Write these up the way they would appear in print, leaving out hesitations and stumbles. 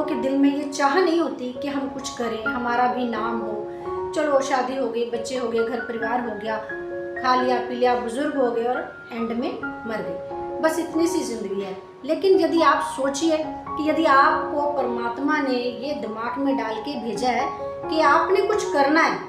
के दिल में ये चाह नहीं होती कि हम कुछ करें, हमारा भी नाम हो। चलो शादी हो गई, बच्चे हो गए, घर परिवार हो गया, खा लिया पी लिया, बुजुर्ग हो गए और एंड में मर गए, बस इतनी सी जिंदगी है। लेकिन यदि आप सोचिए कि यदि आपको परमात्मा ने ये दिमाग में डाल के भेजा है कि आपने कुछ करना है,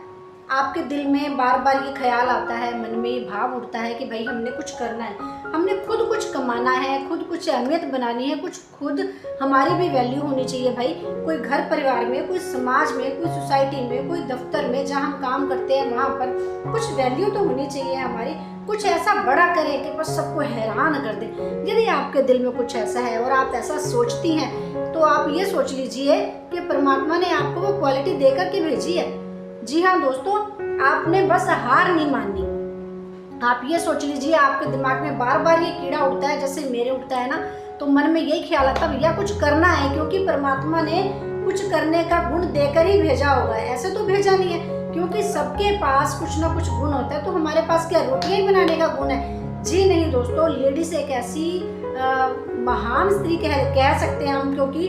आपके दिल में बार बार ये ख्याल आता है, मन में ये भाव उठता है कि भाई हमने कुछ करना है, हमने खुद कुछ कमाना है, खुद कुछ अहमियत बनानी है, कुछ खुद हमारी भी वैल्यू होनी चाहिए भाई। कोई घर परिवार में, कोई समाज में, कोई सोसाइटी में, कोई दफ्तर में जहाँ हम काम करते हैं वहाँ पर कुछ वैल्यू तो होनी चाहिए हमारी। कुछ ऐसा बड़ा करें कि बस सबको हैरान कर दे। यदि आपके दिल में कुछ ऐसा है और आप ऐसा सोचती हैं तो आप ये सोच लीजिए कि परमात्मा ने आपको वो क्वालिटी देकर के भेजी है। जी हाँ दोस्तों, आपने बस हार नहीं माननी। आप ये सोच लीजिए, आपके दिमाग में बार बार ये कीड़ा उठता है, जैसे मेरे उठता है ना, तो मन में यही ख्याल आता है भैया कुछ करना है, क्योंकि परमात्मा ने कुछ करने का गुण देकर ही भेजा होगा, ऐसे तो भेजा नहीं है। क्योंकि सबके पास कुछ ना कुछ गुण होता है, तो हमारे पास क्या रोटियां ही बनाने का गुण है? जी नहीं दोस्तों, लेडीज एक ऐसी महान स्त्री कह सकते हैं हम, क्योंकि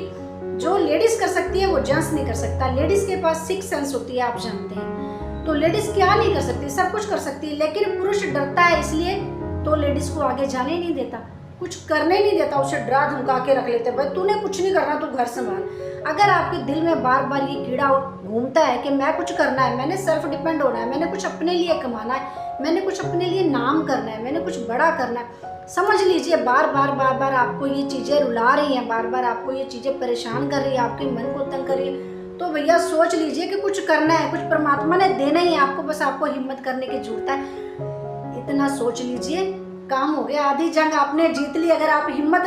जो लेडीज कर सकती है वो जेंट्स नहीं कर सकता। लेडीज के पास सिक्स सेंस होती है, आप जानते हैं। तो लेडीज क्या नहीं कर सकती, सब कुछ कर सकती है, लेकिन पुरुष डरता है, इसलिए तो लेडीज को आगे जाने नहीं देता, कुछ करने नहीं देता, उसे डरा धमका के रख लेते, भाई तूने कुछ नहीं करना, तू घर संभाल। अगर आपके दिल में बार बार ये कीड़ा घूमता है कि मैं कुछ करना है, मैंने सेल्फ डिपेंड होना है, मैंने कुछ अपने लिए कमाना है, मैंने कुछ अपने लिए नाम करना है, मैंने कुछ बड़ा करना है, समझ लीजिए बार बार आपको ये चीज़ें रुला रही हैं, बार बार आपको ये चीज़ें परेशान कर रही है, आपके मन को तंग कर रही है, तो भैया सोच लीजिए कि कुछ करना है, कुछ परमात्मा ने देना ही है आपको, बस आपको हिम्मत करने की जरूरत है। इतना सोच लीजिए, काम हो गया, आधी जंग आपने जीत ली। अगर आप हिम्मत,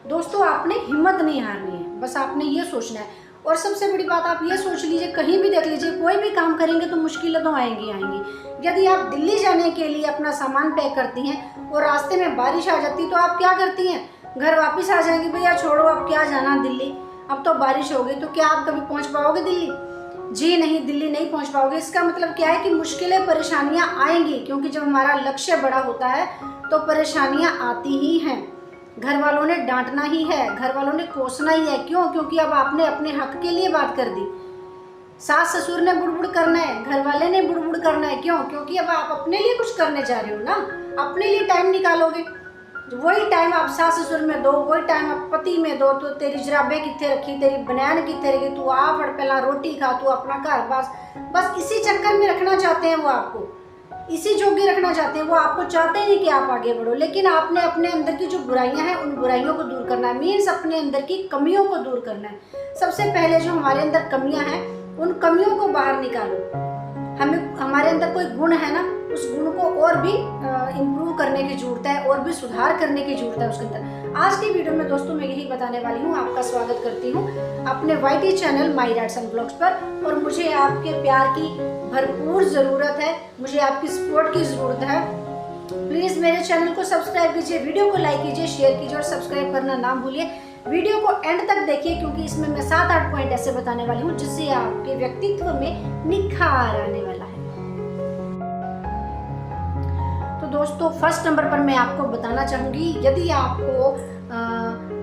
दोस्तों आपने हिम्मत नहीं हारनी है, बस आपने ये सोचना है। और सबसे बड़ी बात आप ये सोच लीजिए, कहीं भी देख लीजिए, कोई भी काम करेंगे तो मुश्किलें तो आएंगी। यदि आप दिल्ली जाने के लिए अपना सामान पैक करती हैं और रास्ते में बारिश आ जाती तो आप क्या करती हैं? घर वापस आ जाएंगी, भैया छोड़ो अब क्या जाना दिल्ली, अब तो बारिश हो गई। तो क्या आप कभी पहुंच पाओगे दिल्ली? जी नहीं, दिल्ली नहीं पहुंच पाओगे। इसका मतलब क्या है कि मुश्किलें परेशानियां आएंगी, क्योंकि जब हमारा लक्ष्य बड़ा होता है तो परेशानियां आती ही हैं। घर वालों ने डांटना ही है, घर वालों ने कोसना ही है। क्यों? क्योंकि अब आपने अपने हक के लिए बात कर दी। सास ससुर ने बुड़बुड़ करना है, घर वाले ने बुड़बुड़ करना है। क्यों? क्योंकि अब आप अपने लिए कुछ करने जा रहे हो ना, अपने लिए टाइम निकालोगे। वही टाइम आप सास ससुर में दो, वही टाइम आप पति में दो, तो तेरी जराबे कितने रखी, तेरी बनैन कितने रखी, तू आ फड़ पहला रोटी खा, तू अपना घर बस इसी चक्कर में रखना चाहते हैं वो आपको, इसी जोगी रखना चाहते हैं वो आपको। चाहते नहीं कि आप आगे बढ़ो, लेकिन आपने अपने अंदर की जो बुराइयां हैं उन बुराइयों को दूर करना है, मीन्स अपने अंदर की कमियों को दूर करना है। सबसे पहले जो हमारे अंदर कमियां हैं उन कमियों को बाहर निकालो। हमारे अंदर कोई गुण है ना, उस गुण को और भी इम्प्रूव करने की जरूरत है, और भी सुधार करने की जरूरत है उसके अंदर। आज की वीडियो में दोस्तों मैं यही बताने वाली हूँ। आपका स्वागत करती हूँ अपने YT channel my writes and blogs पर। और मुझे आपके प्यार की भरपूर ज़रूरत है, मुझे आपकी सपोर्ट की ज़रूरत है। प्लीज़ मेरे चैनल को सब्सक्राइब कीजिए, वीडियो को लाइक कीजिए, शेयर कीजिए और सब्सक्राइब करना ना भूलिए। वीडियो को एंड तक देखिए, क्योंकि इसमें मैं 7-8 पॉइंट ऐसे बताने वाली हूँ जिससे आपके व्यक्तित्व में निखार आने वाला है। तो दोस्तों फर्स्ट नंबर पर मैं आपको बताना चाहूँगी, यदि आपको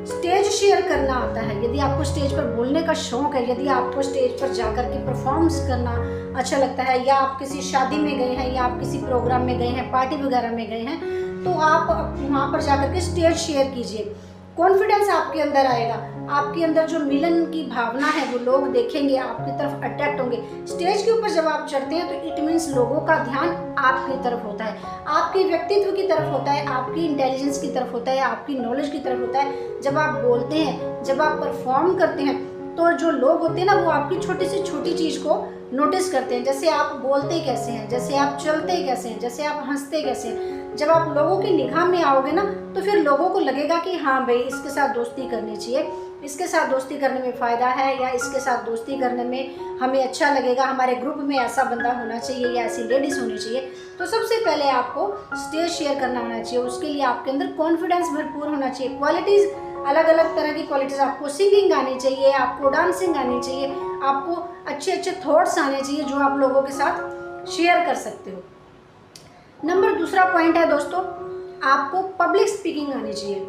स्टेज शेयर करना आता है, यदि आपको स्टेज पर बोलने का शौक है, यदि आपको स्टेज पर जाकर के परफॉर्मेंस करना अच्छा लगता है, या आप किसी शादी में गए हैं, या आप किसी प्रोग्राम में गए हैं, पार्टी वगैरह में गए हैं, तो आप वहाँ पर जाकर के स्टेज शेयर कीजिए। कॉन्फिडेंस आपके अंदर आएगा, आपके अंदर जो मिलन की भावना है वो लोग देखेंगे, आपकी तरफ अट्रैक्ट होंगे। स्टेज के ऊपर जब आप चढ़ते हैं तो इट मीन्स लोगों का ध्यान आपकी तरफ होता है, आपके व्यक्तित्व की तरफ होता है, आपकी इंटेलिजेंस की तरफ होता है, आपकी नॉलेज की तरफ होता है। जब आप बोलते हैं, जब आप परफॉर्म करते हैं, तो जो लोग होते हैं ना वो आपकी छोटी से छोटी चीज़ को नोटिस करते हैं। जैसे आप बोलते कैसे हैं, जैसे आप चलते कैसे हैं, जैसे आप हंसते कैसे हैं। जब आप लोगों की निगाह में आओगे ना तो फिर लोगों को लगेगा कि हाँ भाई इसके साथ दोस्ती करनी चाहिए, इसके साथ दोस्ती करने में फ़ायदा है, या इसके साथ दोस्ती करने में हमें अच्छा लगेगा, हमारे ग्रुप में ऐसा बंदा होना चाहिए या ऐसी लेडीज़ होनी चाहिए। तो सबसे पहले आपको स्टेज शेयर करना आना चाहिए, उसके लिए आपके अंदर कॉन्फिडेंस भरपूर होना चाहिए। क्वालिटीज़ अलग अलग तरह की क्वालिटीज़, आपको सिंगिंग आनी चाहिए, आपको डांसिंग आनी चाहिए, आपको अच्छे अच्छे थॉट्स आने चाहिए जो आप लोगों के साथ शेयर कर सकते हो। नंबर दूसरा पॉइंट है दोस्तों, आपको पब्लिक स्पीकिंग आनी चाहिए।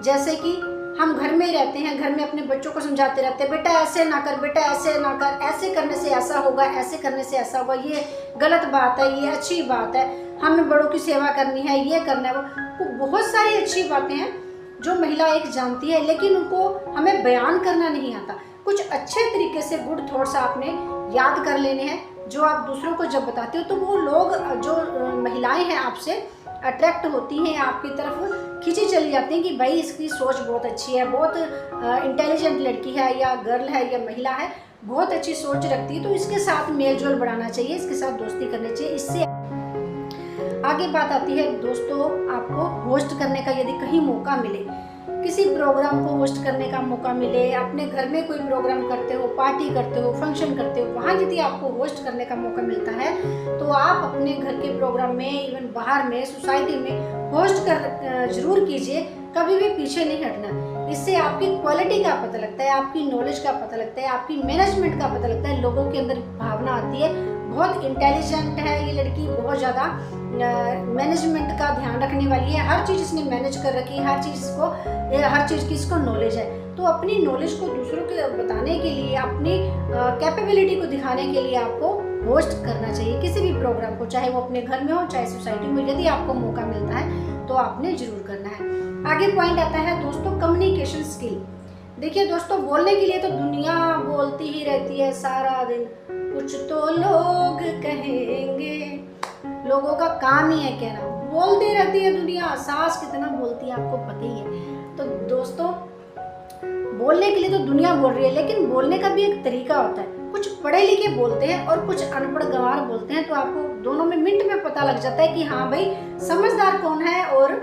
जैसे कि हम घर में ही रहते हैं, घर में अपने बच्चों को समझाते रहते हैं, बेटा ऐसे ना कर, बेटा ऐसे ना कर, ऐसे करने से ऐसा होगा, ऐसे करने से ऐसा होगा, ये गलत बात है, ये अच्छी बात है, हमें बड़ों की सेवा करनी है, ये करना है, वो बहुत सारी अच्छी बातें हैं जो महिला एक जानती है, लेकिन उनको हमें बयान करना नहीं आता। कुछ अच्छे तरीके से गुड थॉट्स आपने याद कर लेने हैं, जो आप दूसरों को जब बताते हो तो वो लोग, जो महिलाएं हैं आपसे अट्रैक्ट होती हैं, आपकी तरफ खींची चली जाती हैं कि भाई इसकी सोच बहुत अच्छी है, बहुत इंटेलिजेंट लड़की है या गर्ल है या महिला है, बहुत अच्छी सोच रखती है, तो इसके साथ मेल जोल बढ़ाना चाहिए, इसके साथ दोस्ती करनी चाहिए। इससे आगे बात आती है दोस्तों, आपको होस्ट करने का यदि कहीं मौका मिले, किसी प्रोग्राम को होस्ट करने का मौका मिले, अपने घर में कोई प्रोग्राम करते हो, पार्टी करते हो, फंक्शन करते हो, वहाँ यदि आपको होस्ट करने का मौका मिलता है तो आप अपने घर के प्रोग्राम में, इवन बाहर में, सोसाइटी में होस्ट कर जरूर कीजिए, कभी भी पीछे नहीं हटना। इससे आपकी क्वालिटी का पता लगता है, आपकी नॉलेज का पता लगता है, आपकी मैनेजमेंट का पता लगता है, लोगों के अंदर भावना आती है, बहुत इंटेलिजेंट है ये लड़की, बहुत ज़्यादा मैनेजमेंट का ध्यान रखने वाली है, हर चीज़ इसने मैनेज कर रखी है, हर चीज़ की इसको नॉलेज है। तो अपनी नॉलेज को दूसरों को बताने के लिए, अपनी कैपेबिलिटी को दिखाने के लिए आपको होस्ट करना चाहिए किसी भी प्रोग्राम को, चाहे वो अपने घर में हो, चाहे सोसाइटी में, यदि आपको मौका मिलता है तो आपने ज़रूर करना है। आगे पॉइंट आता है दोस्तों, कम्युनिकेशन स्किल। देखिए दोस्तों, बोलने के लिए तो दुनिया बोलती ही रहती है सारा दिन, कुछ तो लोग कहेंगे, लोगों का काम ही है कहना, बोलती रहती है दुनिया, सास कितना बोलती है आपको पता ही है। तो दोस्तों, बोलने के लिए तो दुनिया बोल रही है, लेकिन बोलने का भी एक तरीका होता है। कुछ पढ़े लिखे बोलते हैं और कुछ अनपढ़ गंवार बोलते हैं, तो आपको दोनों में मिनट में पता लग जाता है कि हाँ भाई समझदार कौन है और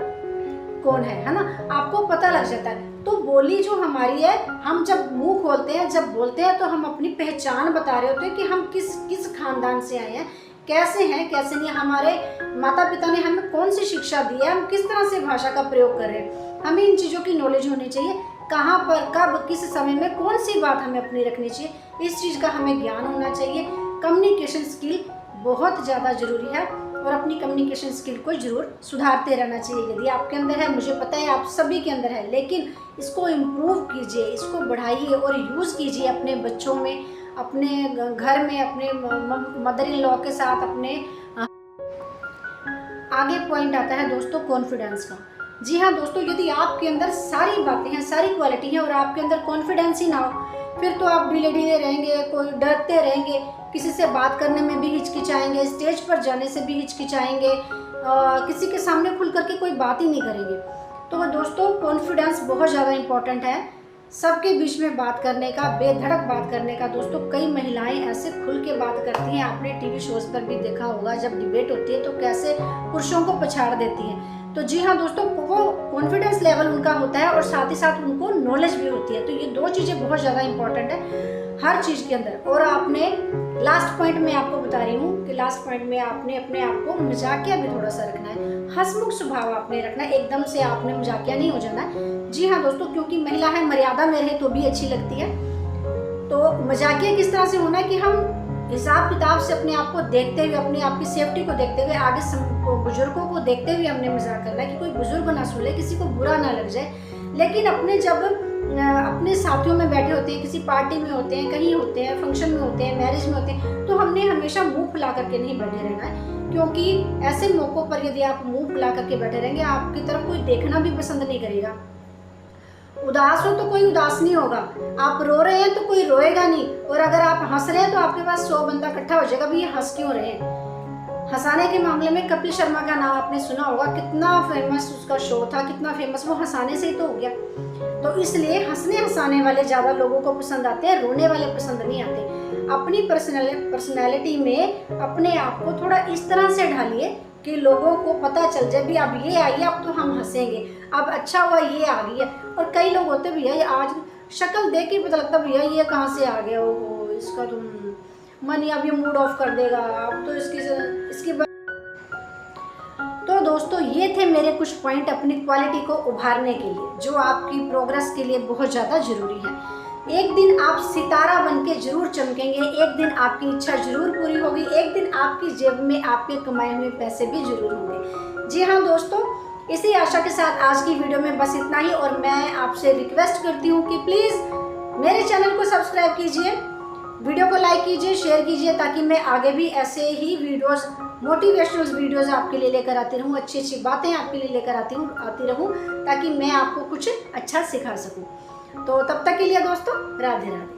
कौन है ना, आपको पता लग जाता है। तो बोली जो हमारी है, हम जब मुंह खोलते हैं, जब बोलते हैं, तो हम अपनी पहचान बता रहे होते हैं कि हम किस खानदान से आए हैं, कैसे हैं, कैसे नहीं, हमारे माता पिता ने हमें कौन सी शिक्षा दी है, हम किस तरह से भाषा का प्रयोग कर रहे हैं। हमें इन चीज़ों की नॉलेज होनी चाहिए, कहाँ पर, कब, किस समय में कौन सी बात हमें अपनी रखनी चाहिए, इस चीज़ का हमें ज्ञान होना चाहिए। कम्युनिकेशन स्किल बहुत ज़्यादा ज़रूरी है और अपनी कम्युनिकेशन स्किल को ज़रूर सुधारते रहना चाहिए। यदि आपके अंदर है, मुझे पता है आप सभी के अंदर है, लेकिन इसको इम्प्रूव कीजिए, इसको बढ़ाइए और यूज़ कीजिए अपने बच्चों में, अपने घर में, अपने मदर इन लॉ के साथ, अपने। आगे पॉइंट आता है दोस्तों, कॉन्फिडेंस का। जी हाँ दोस्तों, यदि आपके अंदर सारी बातें हैं, सारी क्वालिटी हैं और आपके अंदर कॉन्फिडेंस ही ना हो, फिर तो आप ढीले ढीले रहेंगे, कोई डरते रहेंगे, किसी से बात करने में भी हिचकिचाएंगे, स्टेज पर जाने से भी हिचकिचाएंगे, किसी के सामने खुल करके कोई बात ही नहीं करेंगे। तो दोस्तों, कॉन्फिडेंस बहुत ज़्यादा इम्पॉर्टेंट है सबके बीच में बात करने का, बेधड़क बात करने का। दोस्तों, कई महिलाएं ऐसे खुल के बात करती हैं, आपने टीवी शोज पर भी देखा होगा, जब डिबेट होती है तो कैसे पुरुषों को पछाड़ देती हैं। तो जी हाँ दोस्तों, वो कॉन्फिडेंस लेवल उनका होता है और साथ ही साथ उनको नॉलेज भी होती है। तो ये दो चीज़ें बहुत ज़्यादा इंपॉर्टेंट है हर चीज़ के अंदर। और आपने लास्ट पॉइंट में आपको बता रही हूँ कि लास्ट पॉइंट में आपने अपने आप को मजाकिया भी थोड़ा सा रखना है, हंसमुख स्वभाव आपने रखना है, एकदम से आपने मजाकिया नहीं हो जाना है। जी हाँ दोस्तों, क्योंकि महिला है, मर्यादा में रहे तो भी अच्छी लगती है। तो मजाकिया किस तरह से होना है कि हम हिसाब किताब से अपने आप को देखते हुए, अपनी आपकी सेफ्टी को देखते हुए, आगे बुजुर्गों को देखते हुए हमने मजाक करना है कि कोई बुजुर्ग ना सुने, किसी को बुरा ना लग जाए। लेकिन जब अपने साथियों में बैठे होते हैं, किसी पार्टी में होते हैं, कहीं होते हैं, फंक्शन में होते हैं, मैरिज में होते हैं, तो हमने हमेशा मुंह फुला करके नहीं बैठे रहना है, क्योंकि ऐसे मौक़ों पर यदि आप मुंह फुला करके बैठे रहेंगे, आपकी तरफ कोई देखना भी पसंद नहीं करेगा। उदास हो तो कोई उदास नहीं होगा, आप रो रहे हैं तो कोई रोएगा नहीं, और अगर आप हंस रहे हैं तो आपके पास 100 बंदा इकट्ठा हो जाएगा भी ये हंस क्यों रहे हैं। हंसाने के मामले में कपिल शर्मा का नाम आपने सुना होगा, कितना फेमस उसका शो था, कितना फेमस, वो हंसाने से ही तो हो गया। तो इसलिए हंसने वाले ज़्यादा लोगों को पसंद आते हैं, रोने वाले पसंद नहीं आते। अपनी पर्सनैलिटी में अपने आप को थोड़ा इस तरह से ढालिए कि लोगों को पता चल जाए भी अब ये आई है, अब तो हम हंसेंगे, अब अच्छा हुआ ये आ गई है। और कई लोग होते भैया, आज शक्ल देख के पता लगता भैया ये कहाँ से आ गया, वो इसका तो मन ही अब ये मूड ऑफ कर देगा, अब तो इसकी तो दोस्तों, ये थे मेरे कुछ पॉइंट अपनी क्वालिटी को उभारने के लिए, जो आपकी प्रोग्रेस के लिए बहुत ज़्यादा ज़रूरी है। एक दिन आप सितारा बनके जरूर चमकेंगे, एक दिन आपकी इच्छा जरूर पूरी होगी, एक दिन आपकी जेब में आपके कमाए हुए पैसे भी जरूर होंगे। जी हाँ दोस्तों, इसी आशा के साथ आज की वीडियो में बस इतना ही, और मैं आपसे रिक्वेस्ट करती हूँ कि प्लीज़ मेरे चैनल को सब्सक्राइब कीजिए, वीडियो को लाइक कीजिए, शेयर कीजिए, ताकि मैं आगे भी ऐसे ही वीडियोस, मोटिवेशनल वीडियोस आपके लिए लेकर आती रहूँ, अच्छी अच्छी बातें आपके लिए लेकर आती रहूँ, ताकि मैं आपको कुछ अच्छा सिखा सकूँ। तो तब तक के लिए दोस्तों, राधे राधे।